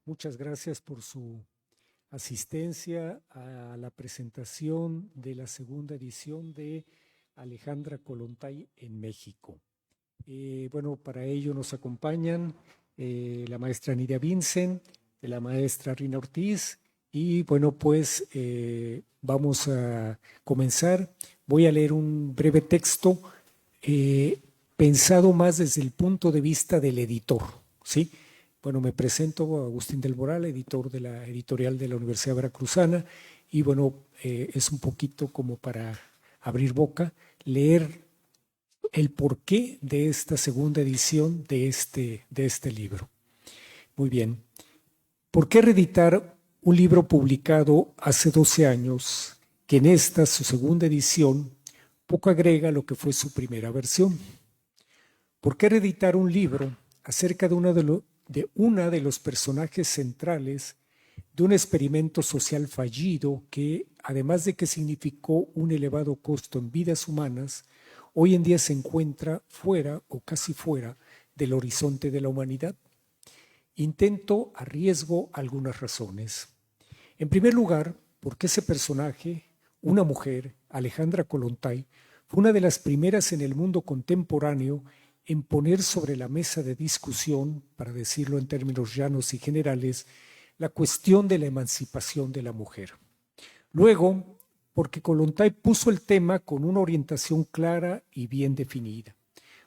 Muchas gracias por su asistencia a la presentación de la segunda edición de Alejandra Kollontai en México. Bueno, para ello nos acompañan la maestra Nidia Vincent, la maestra Rina Ortiz y bueno, pues vamos a comenzar. Voy a leer un breve texto pensado más desde el punto de vista del editor, ¿sí? Bueno, me presento, Agustín del Moral, editor de la editorial de la Universidad Veracruzana, y bueno, es un poquito como para abrir boca, leer el porqué de esta segunda edición de este libro. Muy bien. ¿Por qué reeditar un libro publicado hace 12 años que en esta, su segunda edición, poco agrega lo que fue su primera versión? ¿Por qué reeditar un libro acerca de una de los personajes centrales de un experimento social fallido que, además de que significó un elevado costo en vidas humanas, hoy en día se encuentra fuera o casi fuera del horizonte de la humanidad? Intento, arriesgo algunas razones. En primer lugar, porque ese personaje, una mujer, Alejandra Kollontai, fue una de las primeras en el mundo contemporáneo en poner sobre la mesa de discusión, para decirlo en términos llanos y generales, la cuestión de la emancipación de la mujer. Luego, porque Kollontai puso el tema con una orientación clara y bien definida,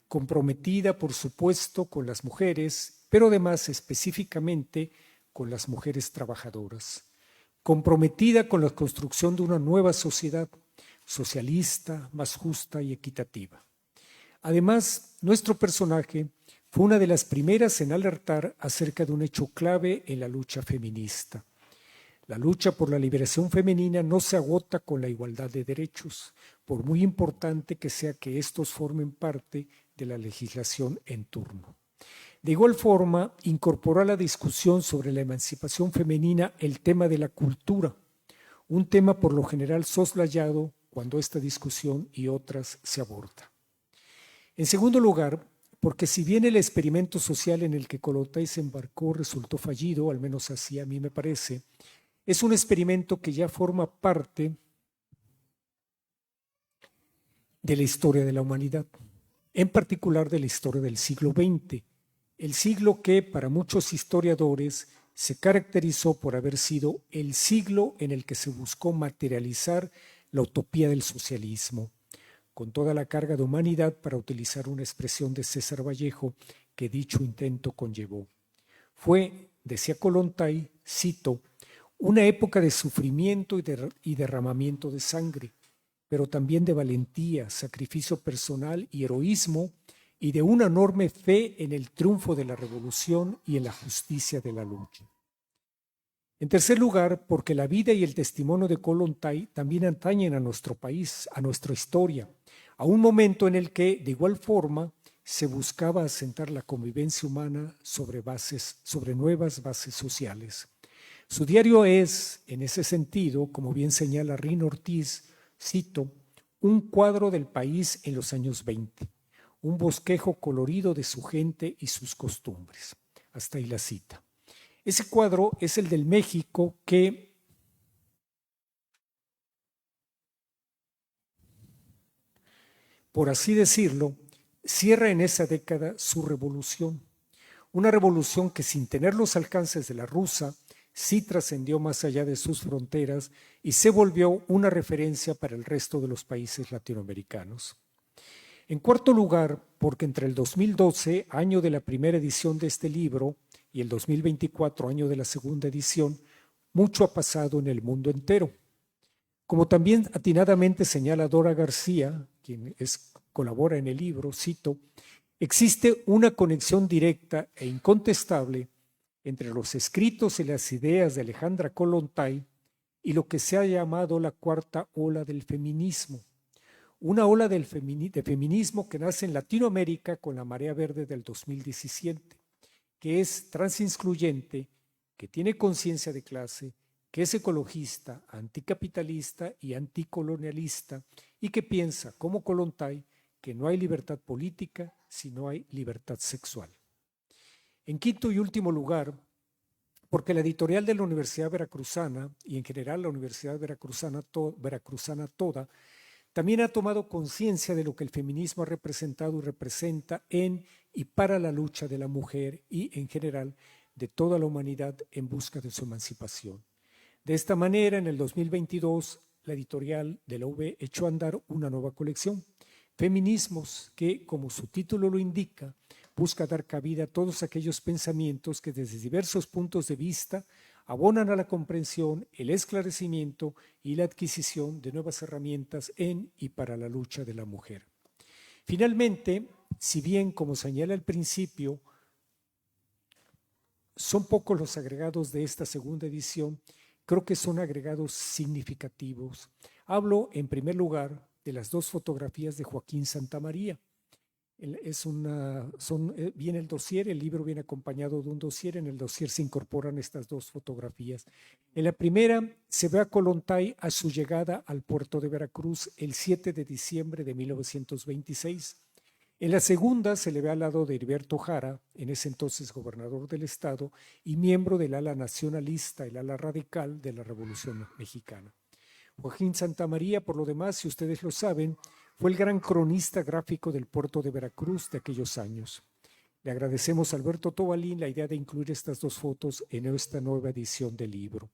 comprometida, por supuesto, con las mujeres, pero además específicamente con las mujeres trabajadoras, comprometida con la construcción de una nueva sociedad socialista, más justa y equitativa. Además, nuestro personaje fue una de las primeras en alertar acerca de un hecho clave en la lucha feminista. La lucha por la liberación femenina no se agota con la igualdad de derechos, por muy importante que sea que estos formen parte de la legislación en turno. De igual forma, incorporó a la discusión sobre la emancipación femenina el tema de la cultura, un tema por lo general soslayado cuando esta discusión y otras se aborda. En segundo lugar, porque si bien el experimento social en el que Kollontai se embarcó resultó fallido, al menos así a mí me parece, es un experimento que ya forma parte de la historia de la humanidad, en particular de la historia del siglo XX, el siglo que para muchos historiadores se caracterizó por haber sido el siglo en el que se buscó materializar la utopía del socialismo, con toda la carga de humanidad, para utilizar una expresión de César Vallejo, que dicho intento conllevó. Fue, decía Kollontai, cito, una época de sufrimiento y derramamiento de sangre, pero también de valentía, sacrificio personal y heroísmo, y de una enorme fe en el triunfo de la revolución y en la justicia de la lucha. En tercer lugar, porque la vida y el testimonio de Kollontai también atañen a nuestro país, a nuestra historia, a un momento en el que, de igual forma, se buscaba asentar la convivencia humana sobre nuevas bases sociales. Su diario es, en ese sentido, como bien señala Rina Ortiz, cito, un cuadro del país en los años 20, un bosquejo colorido de su gente y sus costumbres. Hasta ahí la cita. Ese cuadro es el del México que, por así decirlo, cierra en esa década su revolución. Una revolución que, sin tener los alcances de la rusa, sí trascendió más allá de sus fronteras y se volvió una referencia para el resto de los países latinoamericanos. En cuarto lugar, porque entre el 2012, año de la primera edición de este libro, y el 2024, año de la segunda edición, mucho ha pasado en el mundo entero. Como también atinadamente señala Dora García, quien colabora en el libro, cito, existe una conexión directa e incontestable entre los escritos y las ideas de Alejandra Kollontai y lo que se ha llamado la cuarta ola del feminismo. Una ola de feminismo que nace en Latinoamérica con la Marea Verde del 2017, que es transincluyente, que tiene conciencia de clase, que es ecologista, anticapitalista y anticolonialista, y que piensa, como Kollontai, que no hay libertad política si no hay libertad sexual. En quinto y último lugar, porque la editorial de la Universidad Veracruzana y en general la Universidad Veracruzana toda también ha tomado conciencia de lo que el feminismo ha representado y representa en y para la lucha de la mujer y en general de toda la humanidad en busca de su emancipación. De esta manera, en el 2022, la editorial de la UV echó a andar una nueva colección, Feminismos, que, como su título lo indica, busca dar cabida a todos aquellos pensamientos que desde diversos puntos de vista abonan a la comprensión, el esclarecimiento y la adquisición de nuevas herramientas en y para la lucha de la mujer. Finalmente, si bien, como señala al principio, son pocos los agregados de esta segunda edición, creo que son agregados significativos. Hablo, en primer lugar, de las dos fotografías de Joaquín Santamaría. Viene el dossier, el libro viene acompañado de un dossier, en el dossier se incorporan estas dos fotografías. En la primera se ve a Kollontai a su llegada al puerto de Veracruz el 7 de diciembre de 1926. En la segunda se le ve al lado de Heriberto Jara, en ese entonces gobernador del estado y miembro del ala nacionalista, el ala radical de la Revolución Mexicana. Joaquín Santamaría, por lo demás, si ustedes lo saben, fue el gran cronista gráfico del puerto de Veracruz de aquellos años. Le agradecemos a Alberto Tobalín la idea de incluir estas dos fotos en esta nueva edición del libro.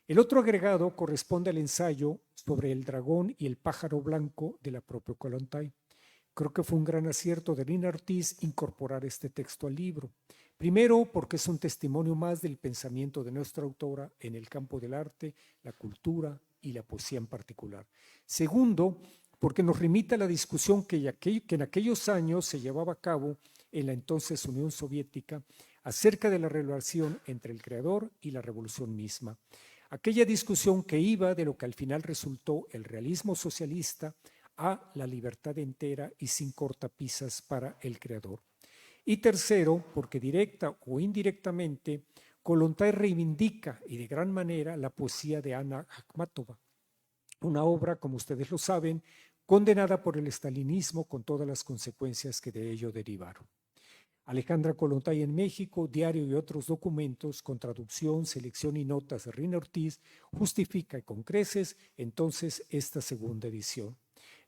El otro agregado corresponde al ensayo sobre el dragón y el pájaro blanco de la propia Kollontai. Creo que fue un gran acierto de Rina Ortiz incorporar este texto al libro. Primero, porque es un testimonio más del pensamiento de nuestra autora en el campo del arte, la cultura y la poesía en particular. Segundo, porque nos remite a la discusión que en aquellos años se llevaba a cabo en la entonces Unión Soviética acerca de la relación entre el creador y la revolución misma. Aquella discusión que iba de lo que al final resultó el realismo socialista a la libertad entera y sin cortapisas para el creador. Y tercero, porque directa o indirectamente, Kollontai reivindica y de gran manera la poesía de Ana Akhmatova, una obra, como ustedes lo saben, condenada por el estalinismo con todas las consecuencias que de ello derivaron. Alejandra Kollontai en México, diario y otros documentos con traducción, selección y notas de Rina Ortiz, justifica con creces entonces esta segunda edición.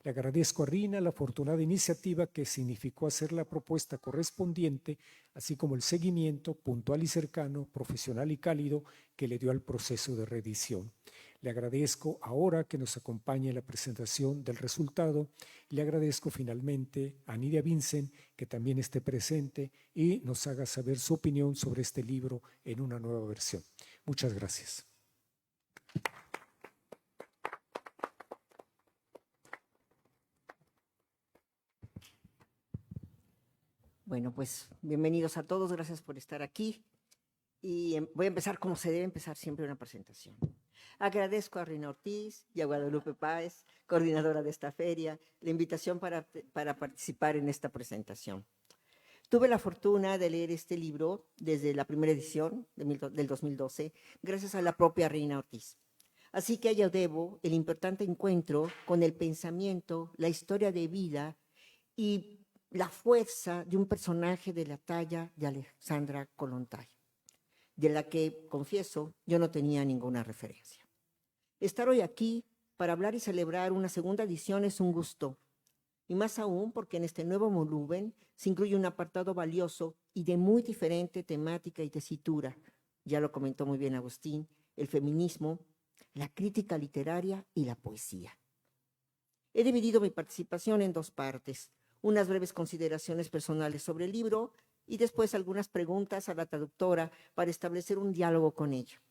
Le agradezco a Rina la afortunada iniciativa que significó hacer la propuesta correspondiente, así como el seguimiento puntual y cercano, profesional y cálido que le dio al proceso de reedición. Le agradezco ahora que nos acompañe en la presentación del resultado y le agradezco finalmente a Nidia Vincent que también esté presente y nos haga saber su opinión sobre este libro en una nueva versión. Muchas gracias. Bueno, pues bienvenidos a todos, gracias por estar aquí. Y voy a empezar como se debe empezar siempre una presentación. Agradezco a Rina Ortiz y a Guadalupe Páez, coordinadora de esta feria, la invitación para participar en esta presentación. Tuve la fortuna de leer este libro desde la primera edición del 2012, gracias a la propia Rina Ortiz. Así que a ella debo el importante encuentro con el pensamiento, la historia de vida y la fuerza de un personaje de la talla de Alexandra Kollontai, de la que, confieso, yo no tenía ninguna referencia. Estar hoy aquí para hablar y celebrar una segunda edición es un gusto, y más aún porque en este nuevo volumen se incluye un apartado valioso y de muy diferente temática y tesitura. Ya lo comentó muy bien Agustín, el feminismo, la crítica literaria y la poesía. He dividido mi participación en dos partes, unas breves consideraciones personales sobre el libro y después algunas preguntas a la traductora para establecer un diálogo con ella,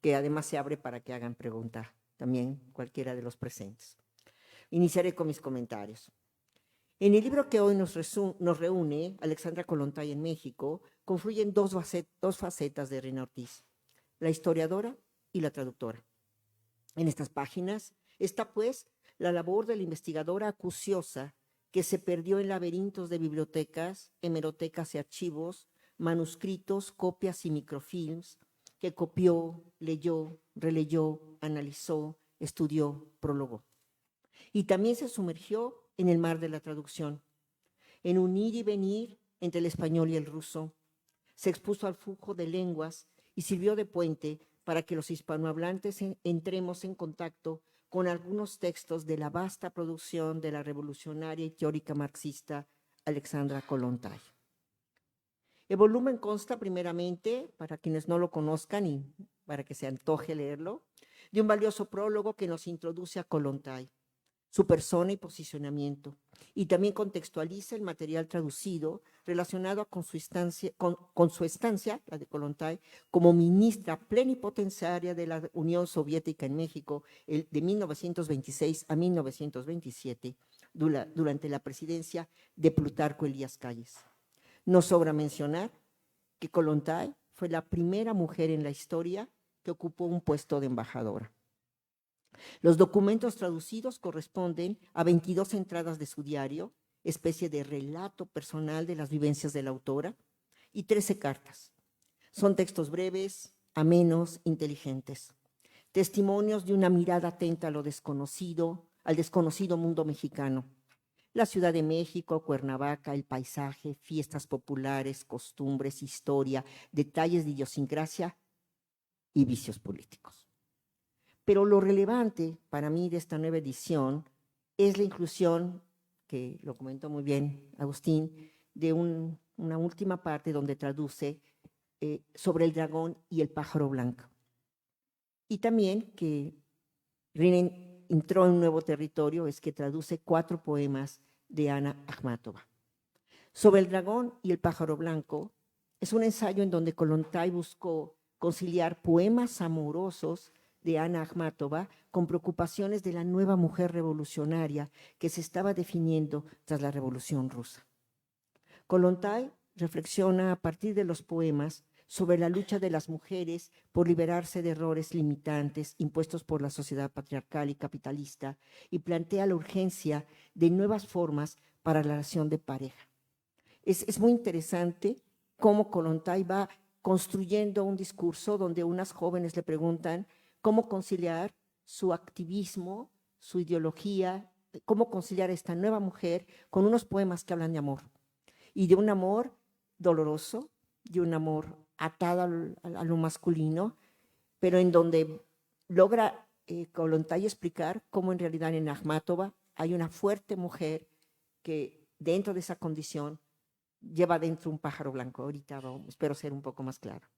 que además se abre para que hagan pregunta también cualquiera de los presentes. Iniciaré con mis comentarios. En el libro que hoy nos reúne, Alexandra Kollontai en México, confluyen dos facetas de Rina Ortiz, la historiadora y la traductora. En estas páginas está, pues, la labor de la investigadora acuciosa que se perdió en laberintos de bibliotecas, hemerotecas y archivos, manuscritos, copias y microfilms, que copió, leyó, releyó, analizó, estudió, prologó. Y también se sumergió en el mar de la traducción, en un ir y venir entre el español y el ruso. Se expuso al flujo de lenguas y sirvió de puente para que los hispanohablantes entremos en contacto con algunos textos de la vasta producción de la revolucionaria y teórica marxista Alexandra Kollontai. El volumen consta primeramente, para quienes no lo conozcan y para que se antoje leerlo, de un valioso prólogo que nos introduce a Kollontai, su persona y posicionamiento, y también contextualiza el material traducido relacionado con su estancia, la de Kollontai, como ministra plenipotenciaria de la Unión Soviética en México de 1926 a 1927, durante la presidencia de Plutarco Elías Calles. No sobra mencionar que Kollontai fue la primera mujer en la historia que ocupó un puesto de embajadora. Los documentos traducidos corresponden a 22 entradas de su diario, especie de relato personal de las vivencias de la autora, y 13 cartas. Son textos breves, amenos, inteligentes, testimonios de una mirada atenta a lo desconocido, al desconocido mundo mexicano. La Ciudad de México, Cuernavaca, el paisaje, fiestas populares, costumbres, historia, detalles de idiosincrasia y vicios políticos. Pero lo relevante para mí de esta nueva edición es la inclusión, que lo comentó muy bien Agustín, de una última parte donde traduce sobre el dragón y el pájaro blanco. Y también que Rinen entró en un nuevo territorio, es que traduce 4 poemas de Ana Akhmatova. Sobre el dragón y el pájaro blanco es un ensayo en donde Kollontai buscó conciliar poemas amorosos de Ana Akhmatova con preocupaciones de la nueva mujer revolucionaria que se estaba definiendo tras la Revolución Rusa. Kollontai reflexiona a partir de los poemas sobre la lucha de las mujeres por liberarse de errores limitantes impuestos por la sociedad patriarcal y capitalista y plantea la urgencia de nuevas formas para la relación de pareja. Es muy interesante cómo Kollontai va construyendo un discurso donde unas jóvenes le preguntan cómo conciliar su activismo, su ideología, cómo conciliar a esta nueva mujer con unos poemas que hablan de amor y de un amor doloroso, de un amor atado a lo masculino, pero en donde logra Kollontai explicar cómo en realidad en Akhmatova hay una fuerte mujer que dentro de esa condición lleva dentro un pájaro blanco. Ahorita espero ser un poco más claro.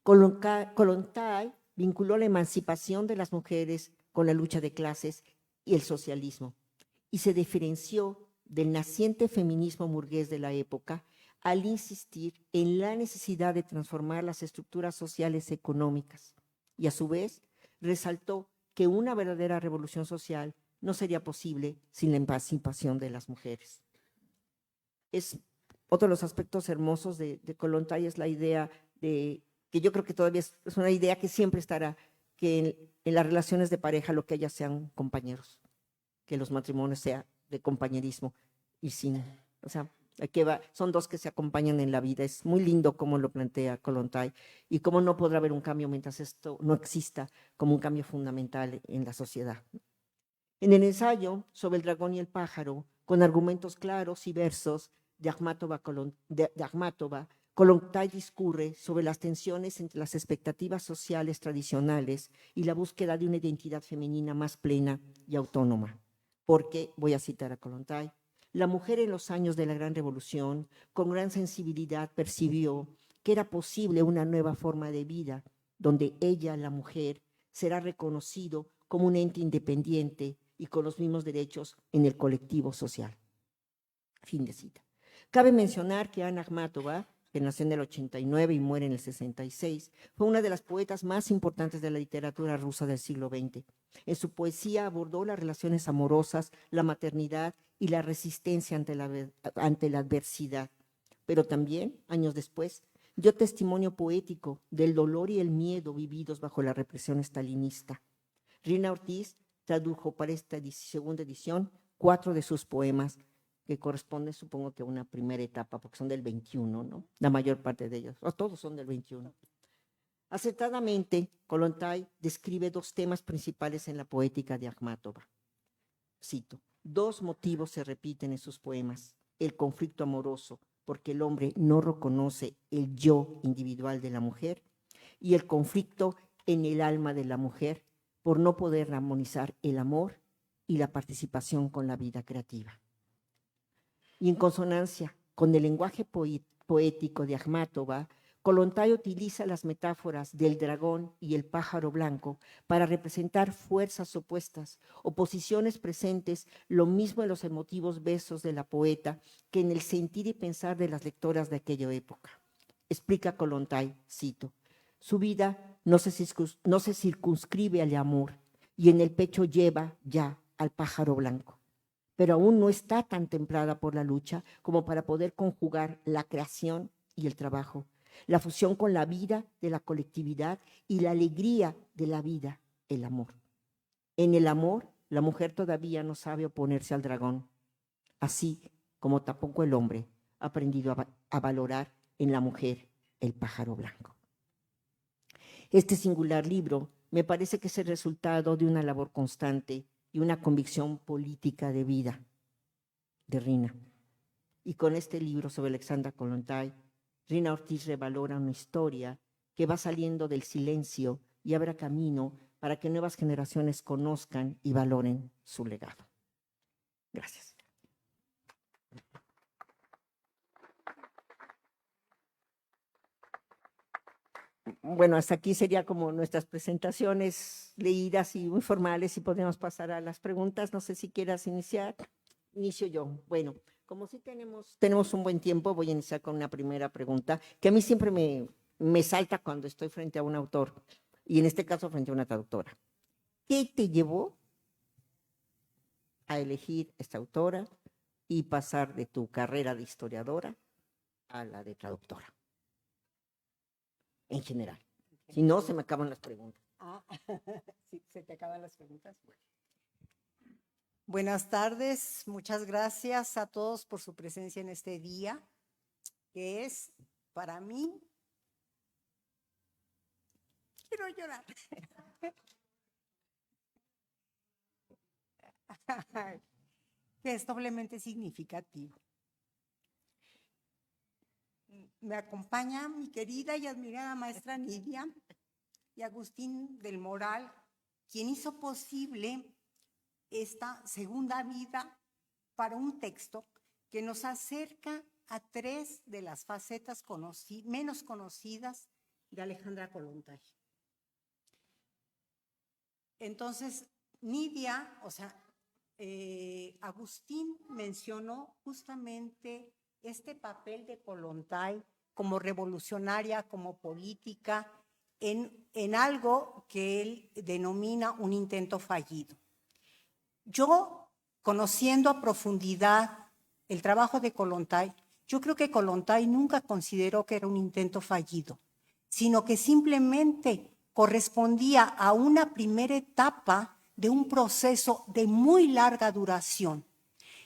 Kollontai vinculó la emancipación de las mujeres con la lucha de clases y el socialismo y se diferenció del naciente feminismo burgués de la época al insistir en la necesidad de transformar las estructuras sociales y económicas, y a su vez resaltó que una verdadera revolución social no sería posible sin la emancipación de las mujeres. Es otro de los aspectos hermosos de Kollontai, es la idea de, que yo creo que todavía es una idea que siempre estará, que en las relaciones de pareja lo que ellas sean compañeros, que los matrimonios sean de compañerismo y sin, o sea, son dos que se acompañan en la vida. Es muy lindo cómo lo plantea Kollontai y cómo no podrá haber un cambio mientras esto no exista como un cambio fundamental en la sociedad. En el ensayo sobre el dragón y el pájaro, con argumentos claros y versos de Akhmatova, Kollontai discurre sobre las tensiones entre las expectativas sociales tradicionales y la búsqueda de una identidad femenina más plena y autónoma. Porque, voy a citar a Kollontai, la mujer en los años de la Gran Revolución, con gran sensibilidad, percibió que era posible una nueva forma de vida, donde ella, la mujer, será reconocido como un ente independiente y con los mismos derechos en el colectivo social. Fin de cita. Cabe mencionar que Ana Akhmatova, que nació en el 89 y muere en el 66, fue una de las poetas más importantes de la literatura rusa del siglo XX. En su poesía abordó las relaciones amorosas, la maternidad y la resistencia ante la adversidad. Pero también, años después, dio testimonio poético del dolor y el miedo vividos bajo la represión stalinista. Rina Ortiz tradujo para esta segunda edición 4 de sus poemas, que corresponden, supongo que a una primera etapa, porque son del 21, ¿no? La mayor parte de ellos, o todos son del 21. Acertadamente, Kollontai describe 2 temas principales en la poética de Akhmatova. Cito: 2 motivos se repiten en sus poemas: el conflicto amoroso, porque el hombre no reconoce el yo individual de la mujer, y el conflicto en el alma de la mujer por no poder armonizar el amor y la participación con la vida creativa. Y en consonancia con el lenguaje poético de Akhmatova, Kollontai utiliza las metáforas del dragón y el pájaro blanco para representar fuerzas opuestas, oposiciones presentes, lo mismo en los emotivos versos de la poeta que en el sentir y pensar de las lectoras de aquella época. Explica Kollontai, cito, su vida no se circunscribe al amor y en el pecho lleva ya al pájaro blanco, pero aún no está tan templada por la lucha como para poder conjugar la creación y el trabajo, la fusión con la vida de la colectividad y la alegría de la vida, el amor. En el amor, la mujer todavía no sabe oponerse al dragón, así como tampoco el hombre ha aprendido a valorar en la mujer el pájaro blanco. Este singular libro me parece que es el resultado de una labor constante y una convicción política de vida de Rina. Y con este libro sobre Alexandra Kollontai, Rina Ortiz revalora una historia que va saliendo del silencio y abra camino para que nuevas generaciones conozcan y valoren su legado. Gracias. Bueno, hasta aquí sería como nuestras presentaciones leídas y muy formales, y podemos pasar a las preguntas. No sé si quieras iniciar. Inicio yo. Bueno, como sí tenemos un buen tiempo, voy a iniciar con una primera pregunta que a mí siempre me salta cuando estoy frente a un autor, y en este caso frente a una traductora. ¿Qué te llevó a elegir esta autora y pasar de tu carrera de historiadora a la de traductora? En general. Si no, se me acaban las preguntas. Sí, se te acaban las preguntas. Buenas tardes, muchas gracias a todos por su presencia en este día, que es para mí, quiero llorar, que es doblemente significativo. Me acompaña mi querida y admirada maestra Nidia y Agustín del Moral, quien hizo posible esta segunda vida para un texto que nos acerca a tres de las facetas menos conocidas de Alejandra Kollontai. Entonces, Nidia, Agustín mencionó justamente este papel de Kollontai como revolucionaria, como política, en algo que él denomina un intento fallido. Yo, conociendo a profundidad el trabajo de Kollontai, yo creo que Kollontai nunca consideró que era un intento fallido, sino que simplemente correspondía a una primera etapa de un proceso de muy larga duración.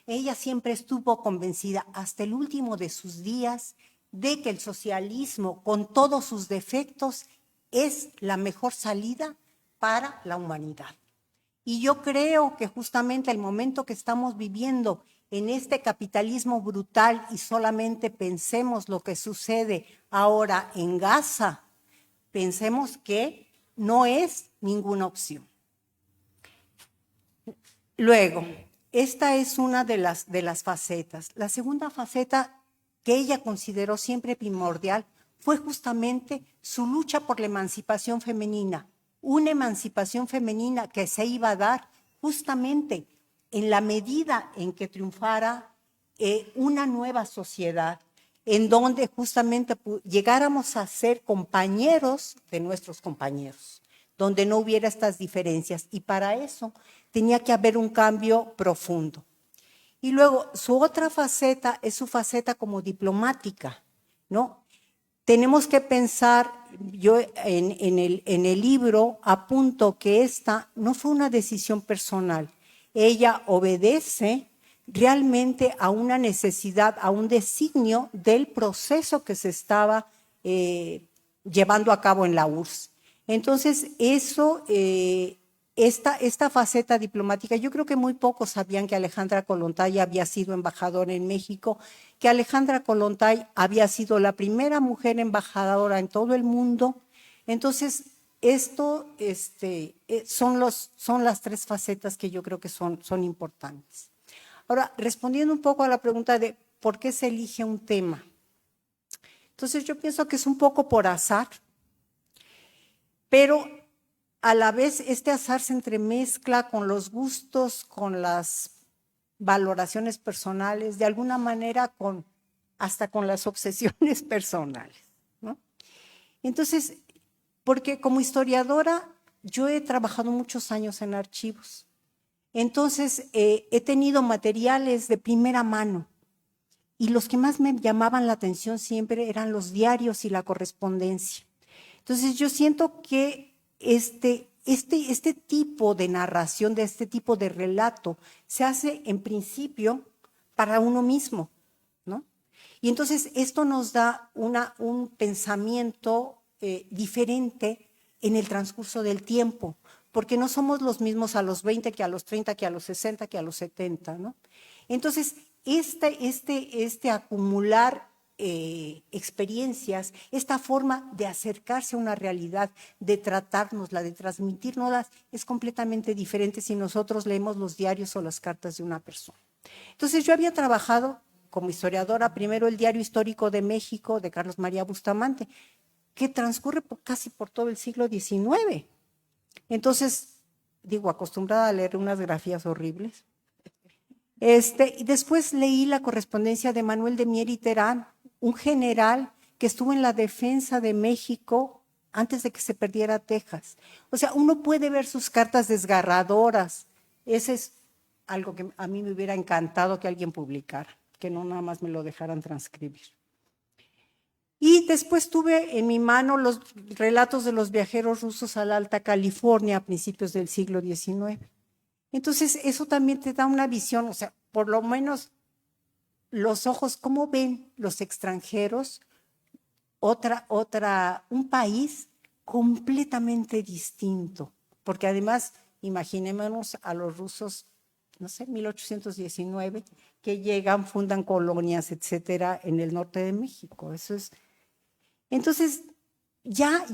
Ella siempre estuvo convencida hasta el último de sus días de que el socialismo, con todos sus defectos, es la mejor salida para la humanidad. Y yo creo que justamente el momento que estamos viviendo en este capitalismo brutal, y solamente pensemos lo que sucede ahora en Gaza, pensemos que no es ninguna opción. Luego, esta es una de las facetas. La segunda faceta que ella consideró siempre primordial fue justamente su lucha por la emancipación femenina, una emancipación femenina que se iba a dar justamente en la medida en que triunfara una nueva sociedad, en donde justamente llegáramos a ser compañeros de nuestros compañeros, donde no hubiera estas diferencias, y para eso tenía que haber un cambio profundo. Y luego su otra faceta es su faceta como diplomática, ¿no? Tenemos que pensar, yo en el libro apunto que esta no fue una decisión personal, ella obedece realmente a una necesidad, a un designio del proceso que se estaba llevando a cabo en la URSS. Entonces, eso esta faceta diplomática, yo creo que muy pocos sabían que Alejandra Kollontai había sido embajadora en México, que Alejandra Kollontai había sido la primera mujer embajadora en todo el mundo. Entonces, esto son las tres facetas que yo creo que son importantes. Ahora, respondiendo un poco a la pregunta de por qué se elige un tema. Entonces, yo pienso que es un poco por azar, pero a la vez este azar se entremezcla con los gustos, con las valoraciones personales, de alguna manera hasta con las obsesiones personales, ¿no? Entonces, porque como historiadora yo he trabajado muchos años en archivos, entonces he tenido materiales de primera mano y los que más me llamaban la atención siempre eran los diarios y la correspondencia. Entonces yo siento que este tipo de narración, de este tipo de relato, se hace en principio para uno mismo, ¿no? Y entonces esto nos da un pensamiento diferente en el transcurso del tiempo, porque no somos los mismos a los 20 que a los 30, que a los 60, que a los 70, ¿no? Entonces, este acumular experiencias, esta forma de acercarse a una realidad, de tratárnosla, de transmitírnosla, es completamente diferente si nosotros leemos los diarios o las cartas de una persona. Entonces yo había trabajado como historiadora primero el Diario Histórico de México de Carlos María Bustamante, que transcurre casi por todo el siglo XIX. Entonces, acostumbrada a leer unas grafías horribles. Y después leí la correspondencia de Manuel de Mier y Terán, un general que estuvo en la defensa de México antes de que se perdiera Texas. O sea, uno puede ver sus cartas desgarradoras. Ese es algo que a mí me hubiera encantado que alguien publicara, que no nada más me lo dejaran transcribir. Y después tuve en mi mano los relatos de los viajeros rusos a la Alta California a principios del siglo XIX. Entonces, eso también te da una visión, o sea, por lo menos los ojos, ¿cómo ven los extranjeros un país completamente distinto? Porque además, imaginémonos a los rusos, no sé, 1819, que llegan, fundan colonias, etcétera, en el norte de México. Eso es. Entonces, ya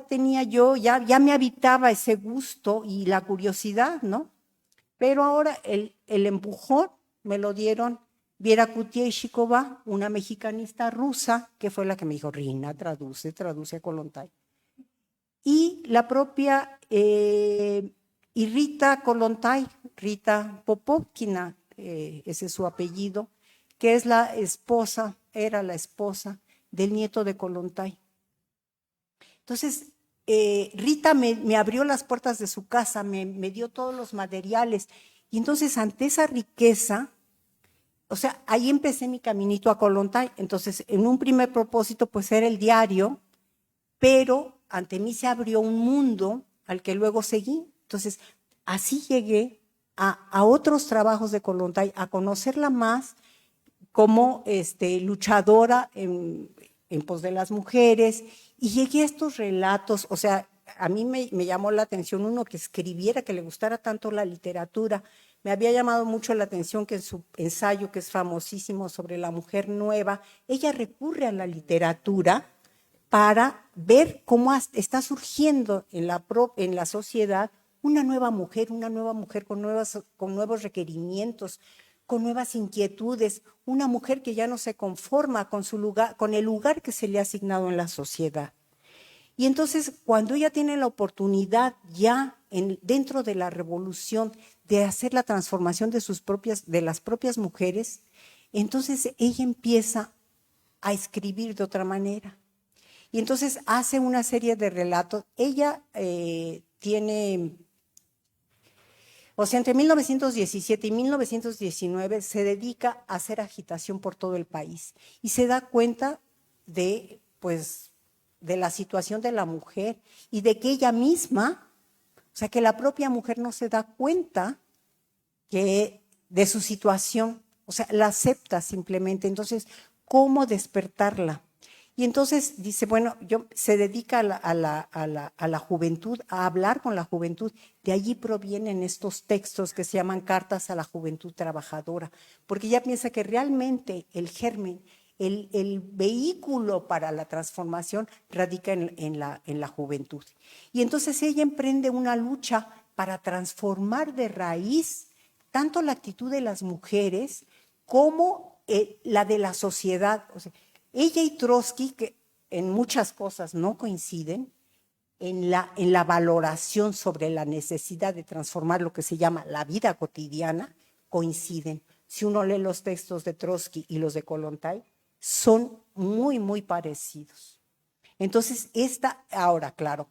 tenía yo, ya me habitaba ese gusto y la curiosidad, ¿no? Pero ahora el empujón me lo dieron Viera Kutieshikova, una mexicanista rusa, que fue la que me dijo, Rina, traduce a Kollontai. Y la propia Rita Kollontai, Rita Popovkina, ese es su apellido, que es era la esposa del nieto de Kollontai. Entonces, Rita me abrió las puertas de su casa, me dio todos los materiales. Y entonces, ante esa riqueza, o sea, ahí empecé mi caminito a Kollontai. Entonces, en un primer propósito, pues era el diario, pero ante mí se abrió un mundo al que luego seguí. Entonces, así llegué a otros trabajos de Kollontai, a conocerla más como luchadora en pos de las mujeres, y llegué a estos relatos. O sea, a mí me llamó la atención uno que escribiera, que le gustara tanto la literatura. Me había llamado mucho la atención que en su ensayo, que es famosísimo, sobre la mujer nueva, ella recurre a la literatura para ver cómo está surgiendo en la sociedad una nueva mujer con nuevos requerimientos, con nuevas inquietudes, una mujer que ya no se conforma con el lugar que se le ha asignado en la sociedad. Y entonces, cuando ella tiene la oportunidad ya dentro de la revolución de hacer la transformación de las propias mujeres, entonces ella empieza a escribir de otra manera. Y entonces hace una serie de relatos. Ella entre 1917 y 1919 se dedica a hacer agitación por todo el país y se da cuenta de la situación de la mujer y de que ella misma, o sea, que la propia mujer no se da cuenta de su situación, o sea, la acepta simplemente. Entonces, ¿cómo despertarla? Y entonces dice, bueno, se dedica a la juventud, a hablar con la juventud. De allí provienen estos textos que se llaman Cartas a la Juventud Trabajadora, porque ella piensa que realmente el germen, el vehículo para la transformación radica en la juventud. Y entonces ella emprende una lucha para transformar de raíz tanto la actitud de las mujeres como la de la sociedad. O sea, ella y Trotsky, que en muchas cosas no coinciden, en la valoración sobre la necesidad de transformar lo que se llama la vida cotidiana, coinciden. Si uno lee los textos de Trotsky y los de Kollontai, son muy, muy parecidos. Entonces, ahora, claro,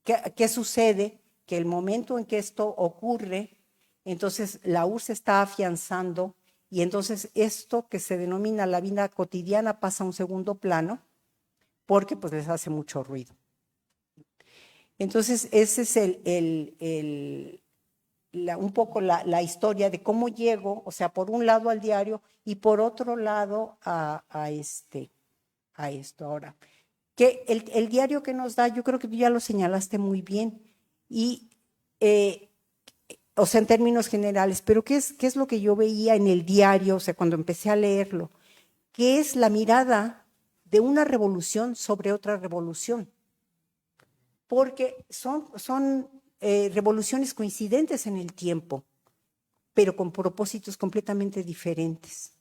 ¿qué sucede? Que el momento en que esto ocurre, entonces la URSS se está afianzando y entonces esto que se denomina la vida cotidiana pasa a un segundo plano porque pues les hace mucho ruido. Entonces ese es un poco la historia de cómo llego, o sea, por un lado al diario y por otro lado a esto. Ahora, que el diario que nos da, yo creo que tú ya lo señalaste muy bien, y o sea, en términos generales, pero ¿qué es lo que yo veía en el diario, o sea, cuando empecé a leerlo? Que es la mirada de una revolución sobre otra revolución, porque son revoluciones coincidentes en el tiempo, pero con propósitos completamente diferentes.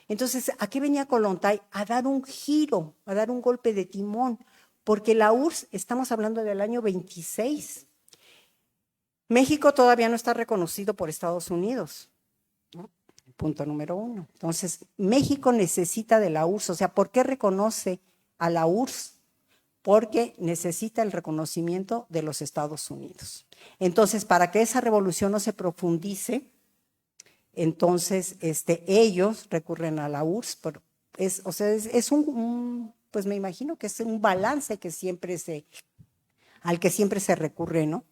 Entonces, ¿a qué venía Kollontai? A dar un giro, a dar un golpe de timón, porque la URSS, estamos hablando del año 26, México todavía no está reconocido por Estados Unidos, ¿no? Punto número 1. Entonces, México necesita de la URSS. O sea, ¿por qué reconoce a la URSS? Porque necesita el reconocimiento de los Estados Unidos. Entonces, para que esa revolución no se profundice, entonces ellos recurren a la URSS. Pero es pues me imagino que es un balance que al que siempre se recurre, ¿no?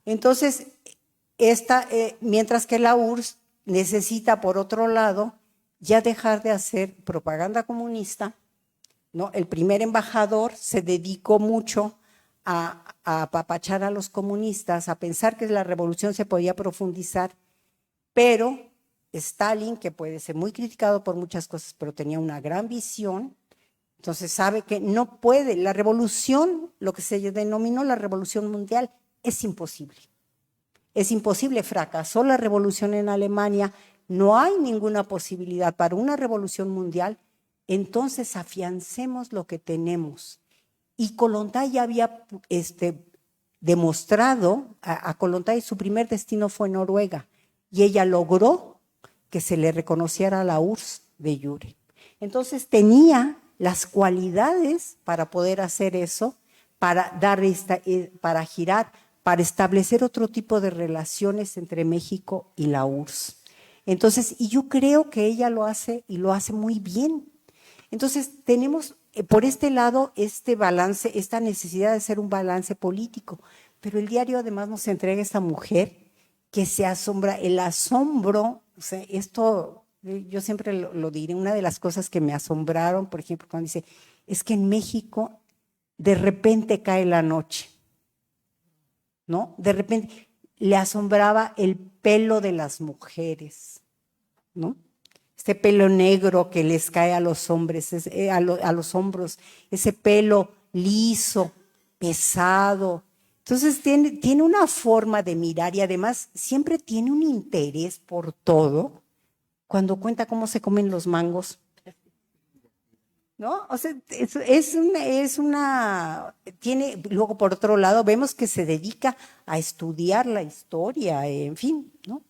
Entonces, mientras que la URSS necesita, por otro lado, ya dejar de hacer propaganda comunista, ¿no? El primer embajador se dedicó mucho a apapachar a los comunistas, a pensar que la revolución se podía profundizar, pero Stalin, que puede ser muy criticado por muchas cosas, pero tenía una gran visión, entonces sabe que no puede, la revolución, lo que se denominó la revolución mundial, es imposible. Es imposible, fracasó la revolución en Alemania, no hay ninguna posibilidad para una revolución mundial, entonces afiancemos lo que tenemos. Y Kollontai ya había demostrado, a Kollontai su primer destino fue Noruega, y ella logró que se le reconociera a la URSS de jure. Entonces tenía las cualidades para poder hacer eso, para para girar, para establecer otro tipo de relaciones entre México y la URSS. Entonces, y yo creo que ella lo hace y lo hace muy bien. Entonces, tenemos por este lado este balance, esta necesidad de hacer un balance político, pero el diario además nos entrega a esta mujer que se asombra, el asombro, o sea, esto yo siempre lo diré, una de las cosas que me asombraron, por ejemplo, cuando dice, es que en México de repente cae la noche, ¿no? De repente le asombraba el pelo de las mujeres, ¿no? Este pelo negro que les cae a los hombres, a los hombros, ese pelo liso, pesado. Entonces tiene una forma de mirar y además siempre tiene un interés por todo cuando cuenta cómo se comen los mangos, ¿no? O sea, luego por otro lado vemos que se dedica a estudiar la historia, en fin, ¿no?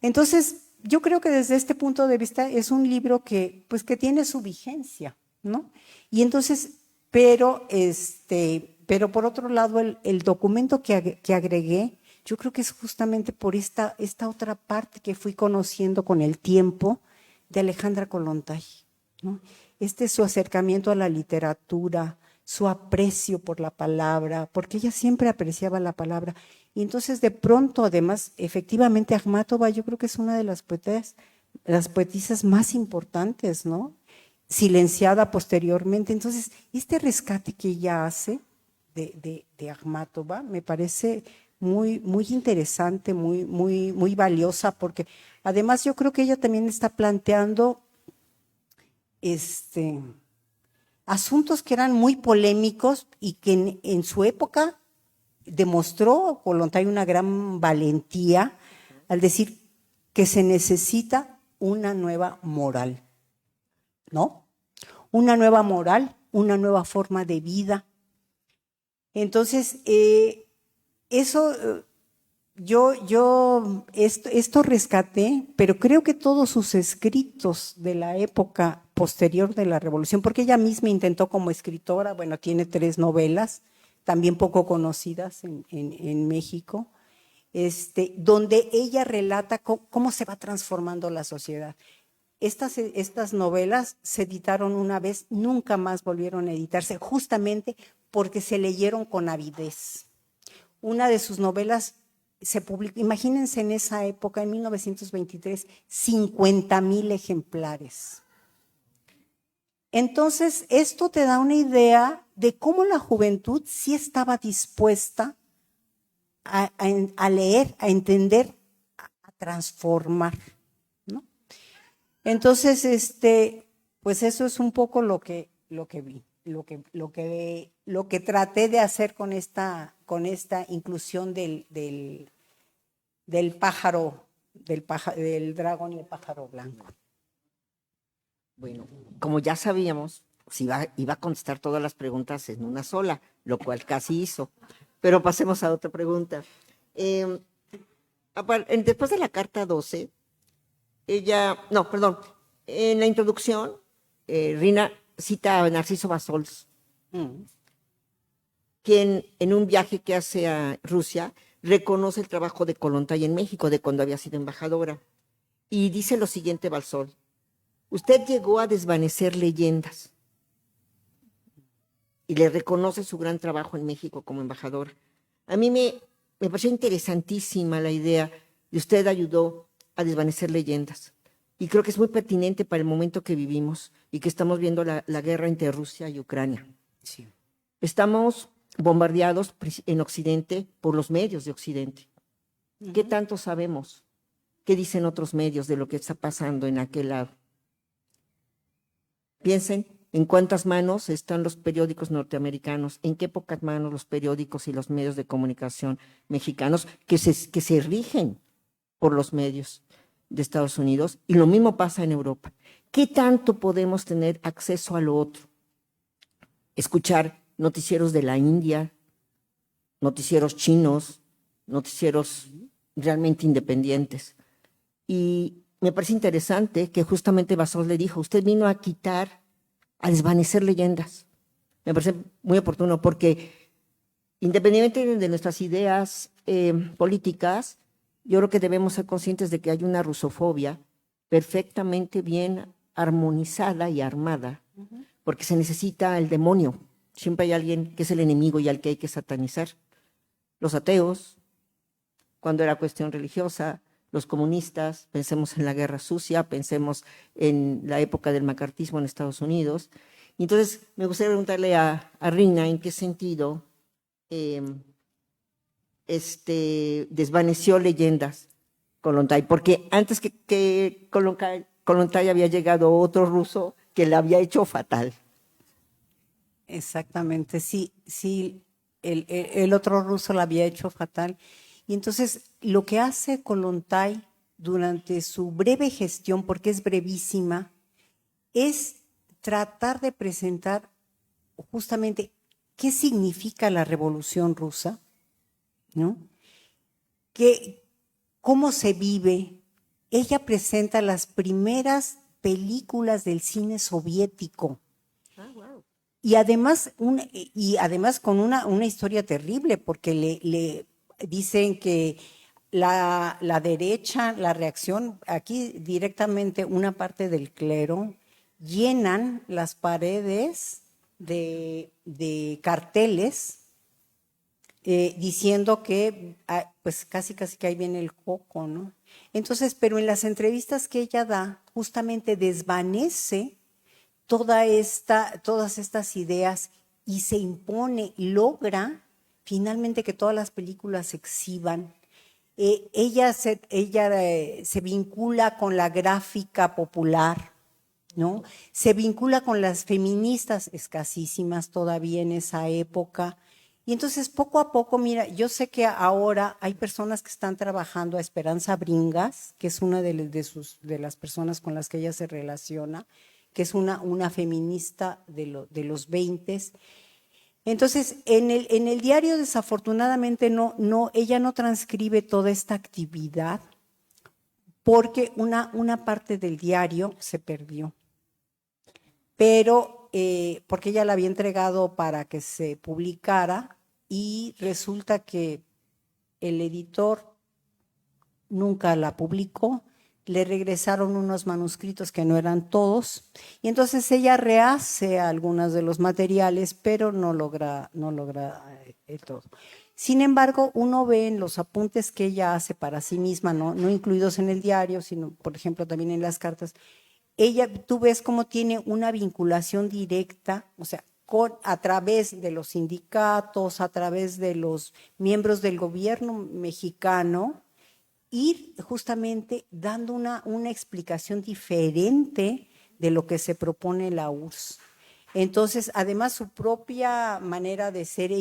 Entonces, yo creo que desde este punto de vista es un libro que tiene su vigencia, ¿no? Y entonces, pero por otro lado, el documento que agregué, yo creo que es justamente por esta otra parte que fui conociendo con el tiempo de Alejandra Kollontai, ¿no? Su acercamiento a la literatura, su aprecio por la palabra, porque ella siempre apreciaba la palabra. Y entonces de pronto, además, efectivamente, Akhmatova yo creo que es una de las poetisas más importantes, ¿no? silenciada posteriormente. Entonces, este rescate que ella hace de Akhmatova me parece muy, muy interesante, muy valiosa, porque además yo creo que ella también está planteando asuntos que eran muy polémicos y que en su época demostró Kollontai una gran valentía al decir que se necesita una nueva moral, ¿no? Una nueva moral, una nueva forma de vida. Entonces, esto rescaté, pero creo que todos sus escritos de la época posterior de la Revolución, porque ella misma intentó como escritora, bueno, tiene 3 novelas, también poco conocidas en México, donde ella relata cómo se va transformando la sociedad. Estas novelas se editaron una vez, nunca más volvieron a editarse, justamente porque se leyeron con avidez. Una de sus novelas se publicó, imagínense en esa época, en 1923, 50,000 ejemplares. Entonces, esto te da una idea de cómo la juventud sí estaba dispuesta a leer, a entender, a transformar, ¿no? Entonces, pues eso es un poco lo que vi, lo que traté de hacer con esta inclusión del pájaro, del dragón y el pájaro blanco. Bueno, como ya sabíamos, pues iba a contestar todas las preguntas en una sola, lo cual casi hizo. Pero pasemos a otra pregunta. Después de la carta 12, en la introducción, Rina cita a Narciso Bassols, quien en un viaje que hace a Rusia reconoce el trabajo de Kollontai en México, de cuando había sido embajadora. Y dice lo siguiente Bassols: usted llegó a desvanecer leyendas, y le reconoce su gran trabajo en México como embajadora. A mí me pareció interesantísima la idea de usted ayudó a desvanecer leyendas. Y creo que es muy pertinente para el momento que vivimos y que estamos viendo la guerra entre Rusia y Ucrania. Sí. Estamos bombardeados en Occidente por los medios de Occidente. ¿Qué tanto sabemos? ¿Qué dicen otros medios de lo que está pasando en aquel lado? Piensen en cuántas manos están los periódicos norteamericanos, en qué pocas manos los periódicos y los medios de comunicación mexicanos que se rigen por los medios de Estados Unidos, y lo mismo pasa en Europa. ¿Qué tanto podemos tener acceso a lo otro? Escuchar noticieros de la India, noticieros chinos, noticieros realmente independientes. Y me parece interesante que justamente Bassols le dijo, usted vino a desvanecer leyendas. Me parece muy oportuno porque independientemente de nuestras ideas políticas, yo creo que debemos ser conscientes de que hay una rusofobia perfectamente bien armonizada y armada, porque se necesita el demonio. Siempre hay alguien que es el enemigo y al que hay que satanizar. Los ateos, cuando era cuestión religiosa, los comunistas, pensemos en la Guerra Sucia, pensemos en la época del macartismo en Estados Unidos. Y entonces me gustaría preguntarle a Rina en qué sentido desvaneció leyendas Kollontai, porque antes que Kollontai había llegado otro ruso que le había hecho fatal. Exactamente, sí, el otro ruso la había hecho fatal. Y entonces lo que hace Kollontai durante su breve gestión, porque es brevísima, es tratar de presentar justamente qué significa la Revolución Rusa, ¿no? Cómo se vive. Ella presenta las primeras películas del cine soviético. Wow. Y además con una historia terrible, porque le dicen que la derecha, la reacción, aquí directamente una parte del clero, llenan las paredes de carteles diciendo que pues casi que ahí viene el coco, ¿no? Entonces, pero en las entrevistas que ella da, justamente desvanece todas estas ideas y se impone, logra finalmente que todas las películas se exhiban. Ella se vincula con la gráfica popular, ¿no? Se vincula con las feministas escasísimas todavía en esa época. Y entonces poco a poco, mira, yo sé que ahora hay personas que están trabajando a Esperanza Bringas, que es una de las personas con las que ella se relaciona, que es una feminista de los 20. Entonces, en el diario desafortunadamente ella no transcribe toda esta actividad porque una parte del diario se perdió. Pero porque ella la había entregado para que se publicara y resulta que el editor nunca la publicó, le regresaron unos manuscritos que no eran todos, y entonces ella rehace algunos de los materiales, pero no logra todo. Sin embargo, uno ve en los apuntes que ella hace para sí misma, no incluidos en el diario, sino, por ejemplo, también en las cartas, tú ves cómo tiene una vinculación directa, o sea, a través de los sindicatos, a través de los miembros del gobierno mexicano, ir justamente dando una explicación diferente de lo que se propone la URSS. Entonces, además, su propia manera de ser,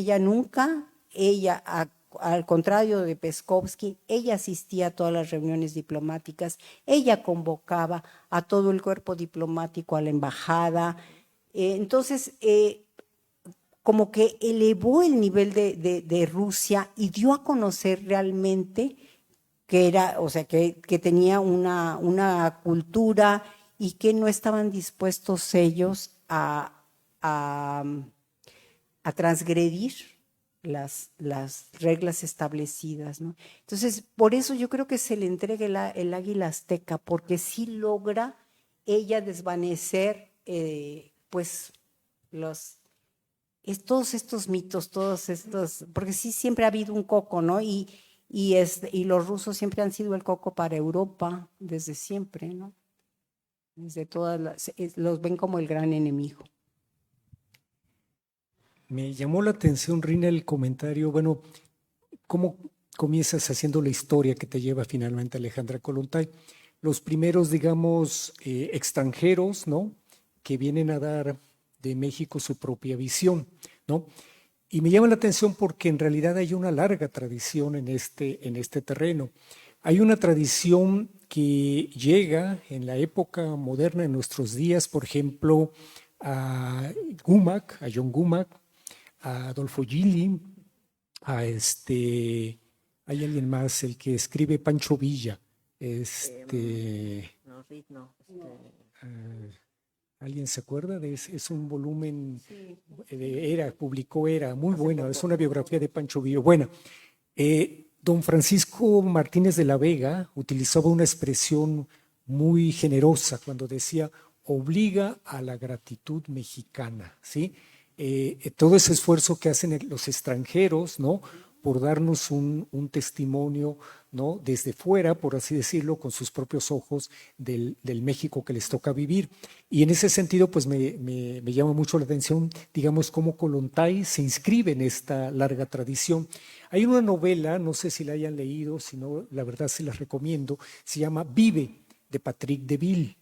al contrario de Peskovsky, ella asistía a todas las reuniones diplomáticas, ella convocaba a todo el cuerpo diplomático a la embajada. Entonces, como que elevó el nivel de Rusia y dio a conocer realmente que tenía una cultura y que no estaban dispuestos ellos a transgredir las reglas establecidas, ¿no? Entonces, por eso yo creo que se le entrega el águila azteca, porque sí logra ella desvanecer, pues, todos estos mitos, porque sí siempre ha habido un coco, ¿no? Y los rusos siempre han sido el coco para Europa, desde siempre, ¿no? Los ven como el gran enemigo. Me llamó la atención, Rina, el comentario, bueno, ¿cómo comienzas haciendo la historia que te lleva finalmente a Alejandra Kollontai? Los primeros, digamos, extranjeros, ¿no? Que vienen a dar de México su propia visión, ¿no? Y me llama la atención porque en realidad hay una larga tradición en este terreno. Hay una tradición que llega en la época moderna, en nuestros días, por ejemplo, a John Gumac, a Adolfo Gili, hay alguien más, el que escribe Pancho Villa, ¿alguien se acuerda de ese? Es un volumen publicó Era, muy buena, es una biografía de Pancho Villa. Bueno, don Francisco Martínez de la Vega utilizaba una expresión muy generosa cuando decía, obliga a la gratitud mexicana, ¿sí? Todo ese esfuerzo que hacen los extranjeros, ¿no? Por darnos un testimonio, ¿no? Desde fuera, por así decirlo, con sus propios ojos del México que les toca vivir. Y en ese sentido, pues me llama mucho la atención, digamos, cómo Kollontai se inscribe en esta larga tradición. Hay una novela, no sé si la hayan leído, si no, la verdad se las recomiendo, se llama Vive, de Patrick Deville.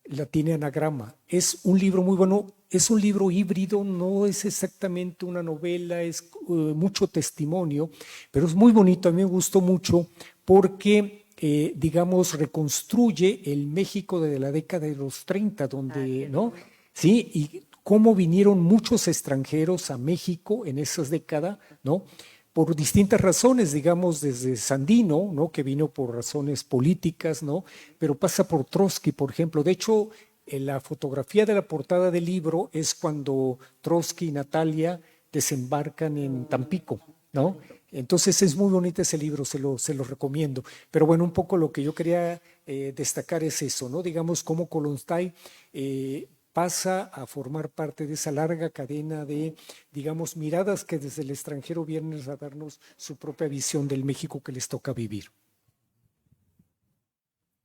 La tiene anagrama. Es un libro muy bueno, es un libro híbrido, no es exactamente una novela, es mucho testimonio, pero es muy bonito, a mí me gustó mucho porque, digamos, reconstruye el México de la década de los 30, donde, ¿no? Sí, y cómo vinieron muchos extranjeros a México en esas décadas, ¿no? Por distintas razones, digamos, desde Sandino, ¿no? Que vino por razones políticas, ¿no? Pero pasa por Trotsky, por ejemplo. De hecho, en la fotografía de la portada del libro es cuando Trotsky y Natalia desembarcan en Tampico, ¿no? Entonces es muy bonito ese libro, se lo recomiendo. Pero bueno, un poco lo que yo quería destacar es eso, ¿no? Digamos, cómo Kollontai pasa a formar parte de esa larga cadena de, digamos, miradas que desde el extranjero vienen a darnos su propia visión del México que les toca vivir.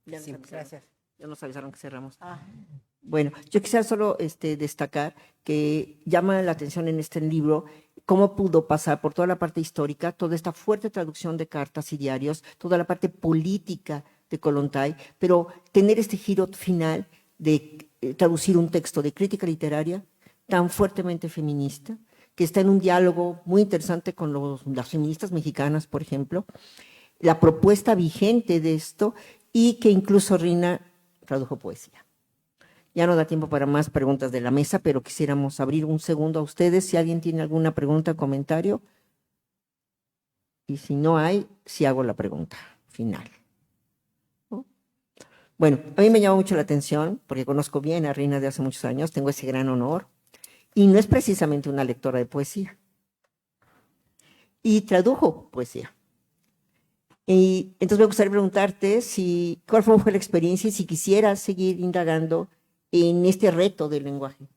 Gracias. Ya nos avisaron que cerramos. Bueno, yo quisiera solo destacar que llama la atención en este libro cómo pudo pasar por toda la parte histórica, toda esta fuerte traducción de cartas y diarios, toda la parte política de Kollontai, pero tener este giro final de traducir un texto de crítica literaria tan fuertemente feminista, que está en un diálogo muy interesante con las feministas mexicanas, por ejemplo, la propuesta vigente de esto, y que incluso Rina tradujo poesía. Ya no da tiempo para más preguntas de la mesa, pero quisiéramos abrir un segundo a ustedes, si alguien tiene alguna pregunta o comentario. Y si no hay, sí hago la pregunta final. ¿No? Bueno, a mí me llama mucho la atención, porque conozco bien a Rina de hace muchos años, tengo ese gran honor, y no es precisamente una lectora de poesía. Y tradujo poesía. Y entonces me gustaría preguntarte cuál fue la experiencia y si quisieras seguir indagando en este reto del lenguaje.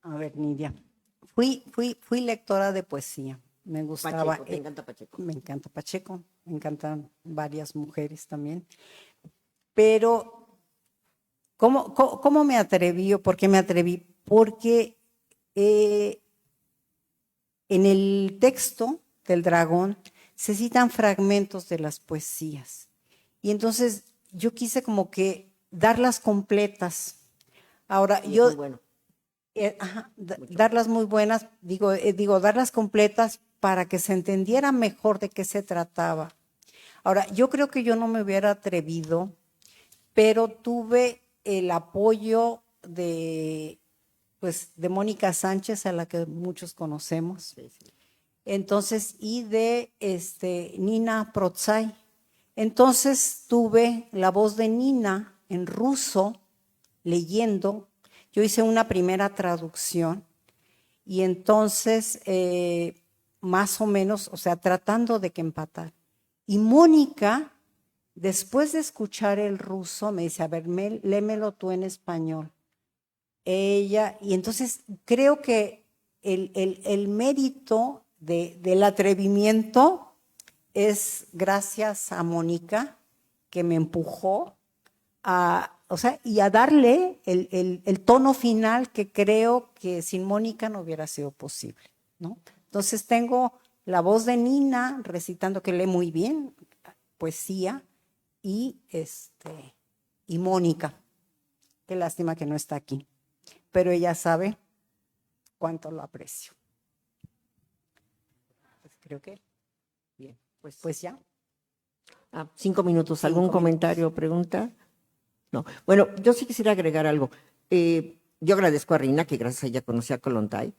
A ver, Nidia, fui lectora de poesía. Me gustaba. Pacheco, ¿te encanta Pacheco? Me encanta Pacheco, me encantan varias mujeres también. Pero, ¿cómo me atreví o por qué me atreví? Porque en el texto del dragón se citan fragmentos de las poesías. Y entonces yo quise como que darlas completas. Ahora, Sí, yo... muy bueno. darlas muy buenas, digo, darlas completas para que se entendiera mejor de qué se trataba. Ahora, yo creo que yo no me hubiera atrevido, pero tuve el apoyo de Mónica Sánchez, a la que muchos conocemos. Sí, sí. Entonces, y de Nina Protsai. Entonces tuve la voz de Nina en ruso, leyendo. Yo hice una primera traducción y entonces, más o menos, o sea, tratando de que empatar. Y Mónica, después de escuchar el ruso, me dice, a ver, léemelo tú en español. Ella, y entonces creo que el mérito del atrevimiento es gracias a Mónica, que me empujó y a darle el tono final que creo que sin Mónica no hubiera sido posible, ¿no? Entonces tengo la voz de Nina recitando, que lee muy bien poesía, y Mónica. Qué lástima que no está aquí, pero ella sabe cuánto lo aprecio. Pues creo que bien, pues ya. 5 minutos. ¿Algún comentario o pregunta? No. Bueno, yo sí quisiera agregar algo. Yo agradezco a Rina, que gracias a ella conocí a Kollontai.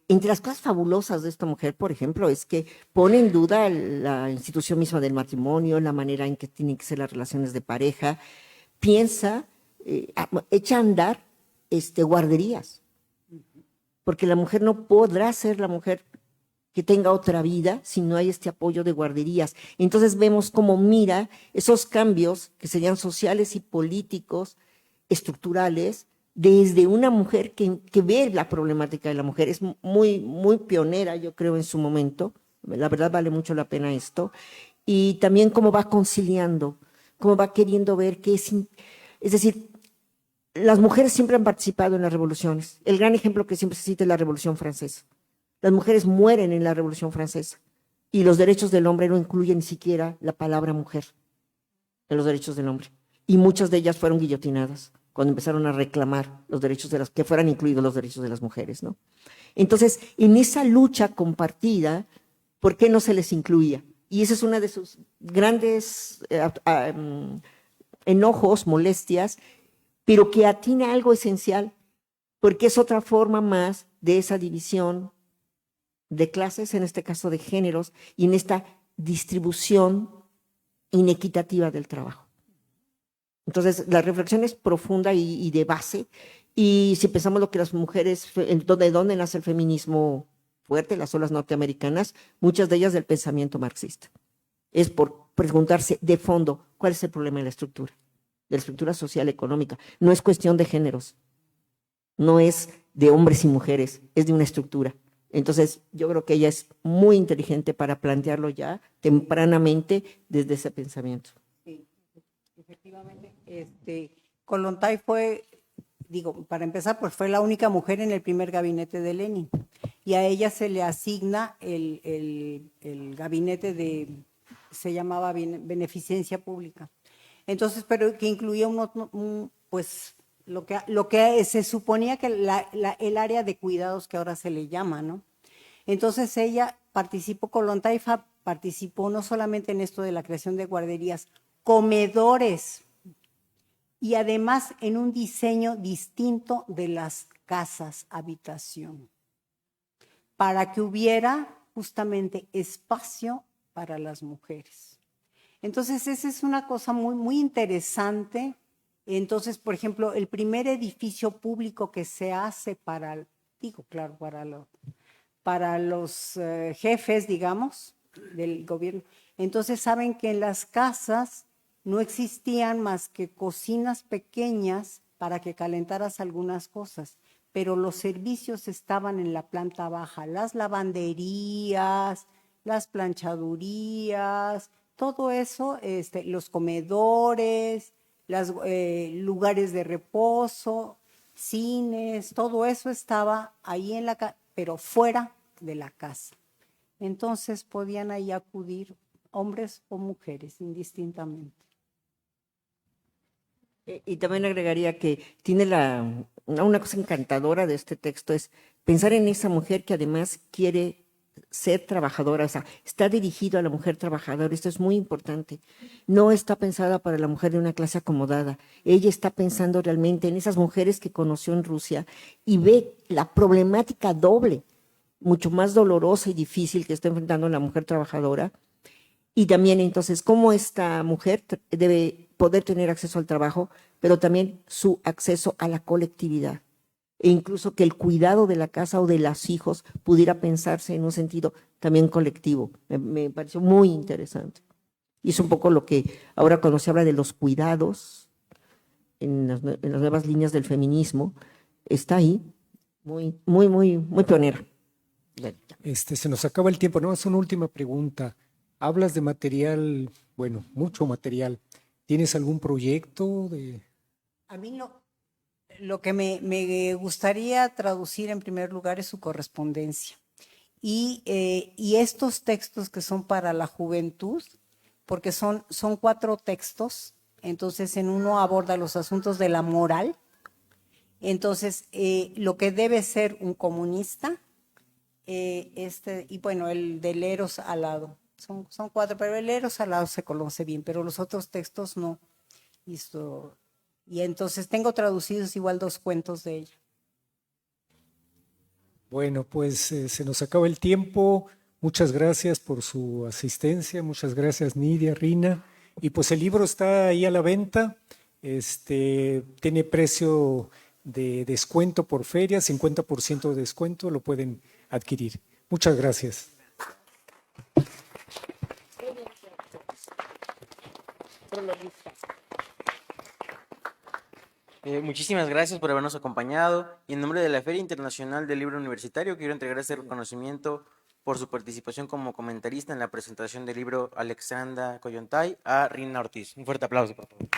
Entre las cosas fabulosas de esta mujer, por ejemplo, es que pone en duda la institución misma del matrimonio, la manera en que tienen que ser las relaciones de pareja. Piensa, echa a andar guarderías, porque la mujer no podrá ser la mujer que tenga otra vida si no hay este apoyo de guarderías. Entonces vemos cómo mira esos cambios que serían sociales y políticos, estructurales, desde una mujer que ve la problemática de la mujer. Es muy, muy pionera, yo creo, en su momento. La verdad vale mucho la pena esto. Y también cómo va conciliando, cómo va queriendo ver que es decir, las mujeres siempre han participado en las revoluciones. El gran ejemplo que siempre se cita es la Revolución Francesa. Las mujeres mueren en la Revolución Francesa y los derechos del hombre no incluyen ni siquiera la palabra mujer en los derechos del hombre. Y muchas de ellas fueron guillotinadas cuando empezaron a reclamar los derechos que fueran incluidos los derechos de las mujeres, ¿no? Entonces, en esa lucha compartida, ¿por qué no se les incluía? Y esa es una de sus grandes enojos, molestias, pero que atina algo esencial, porque es otra forma más de esa división de clases, en este caso de géneros, y en esta distribución inequitativa del trabajo. Entonces, la reflexión es profunda y de base, y si pensamos lo que las mujeres, de dónde nace el feminismo fuerte, las olas norteamericanas, muchas de ellas del pensamiento marxista. Es por preguntarse de fondo, ¿cuál es el problema de la estructura social económica? No es cuestión de géneros, no es de hombres y mujeres, es de una estructura. Entonces, yo creo que ella es muy inteligente para plantearlo ya tempranamente desde ese pensamiento. Sí, efectivamente. Kollontai fue, digo, para empezar, pues fue la única mujer en el primer gabinete de Lenin. Y a ella se le asigna el gabinete se llamaba Beneficencia Pública. Entonces, pero que incluía pues lo que se suponía que el área de cuidados que ahora se le llama, ¿no? Entonces ella participó, Kollontai participó no solamente en esto de la creación de guarderías, comedores, y además en un diseño distinto de las casas habitación, para que hubiera justamente espacio para las mujeres. Entonces, esa es una cosa muy, muy interesante. Entonces, por ejemplo, el primer edificio público que se hace para los jefes, digamos, del gobierno. Entonces, saben que en las casas no existían más que cocinas pequeñas para que calentaras algunas cosas, pero los servicios estaban en la planta baja, las lavanderías, las planchadurías, todo eso, los comedores, los lugares de reposo, cines, todo eso estaba ahí en la casa, pero fuera de la casa. Entonces podían ahí acudir hombres o mujeres, indistintamente. Y también agregaría que tiene una cosa encantadora de este texto es pensar en esa mujer que además quiere ser trabajadora, o sea, está dirigido a la mujer trabajadora, esto es muy importante. No está pensada para la mujer de una clase acomodada, ella está pensando realmente en esas mujeres que conoció en Rusia y ve la problemática doble, mucho más dolorosa y difícil que está enfrentando la mujer trabajadora. Y también entonces cómo esta mujer debe poder tener acceso al trabajo, pero también su acceso a la colectividad. E incluso que el cuidado de la casa o de los hijos pudiera pensarse en un sentido también colectivo. Me pareció muy interesante. Y es un poco lo que ahora cuando se habla de los cuidados en las nuevas líneas del feminismo, está ahí, muy, muy, muy, muy pionera. Se nos acaba el tiempo, ¿no? Es una última pregunta. Hablas de material, bueno, mucho material. ¿Tienes algún proyecto de...? A mí lo que me gustaría traducir en primer lugar es su correspondencia. Y estos textos que son para la juventud, porque son 4 textos, entonces en uno aborda los asuntos de la moral, entonces lo que debe ser un comunista, y bueno, el del Eros Alado. Son 4, pero el Eros Alado se conoce bien, pero los otros textos no. Y entonces tengo traducidos igual 2 cuentos de ella. Bueno, pues se nos acaba el tiempo. Muchas gracias por su asistencia. Muchas gracias, Nidia, Rina. Y pues el libro está ahí a la venta. Tiene precio de descuento por feria, 50% de descuento, lo pueden adquirir. Muchas gracias. Muchísimas gracias por habernos acompañado y en nombre de la Feria Internacional del Libro Universitario quiero entregar este reconocimiento por su participación como comentarista en la presentación del libro Alexandra Kollontai a Rina Ortiz. Un fuerte aplauso, por favor.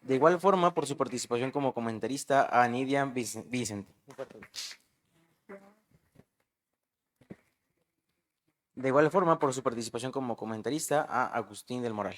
De igual forma, por su participación como comentarista a Nidia Vicent. De igual forma, por su participación como comentarista a Agustín del Moral.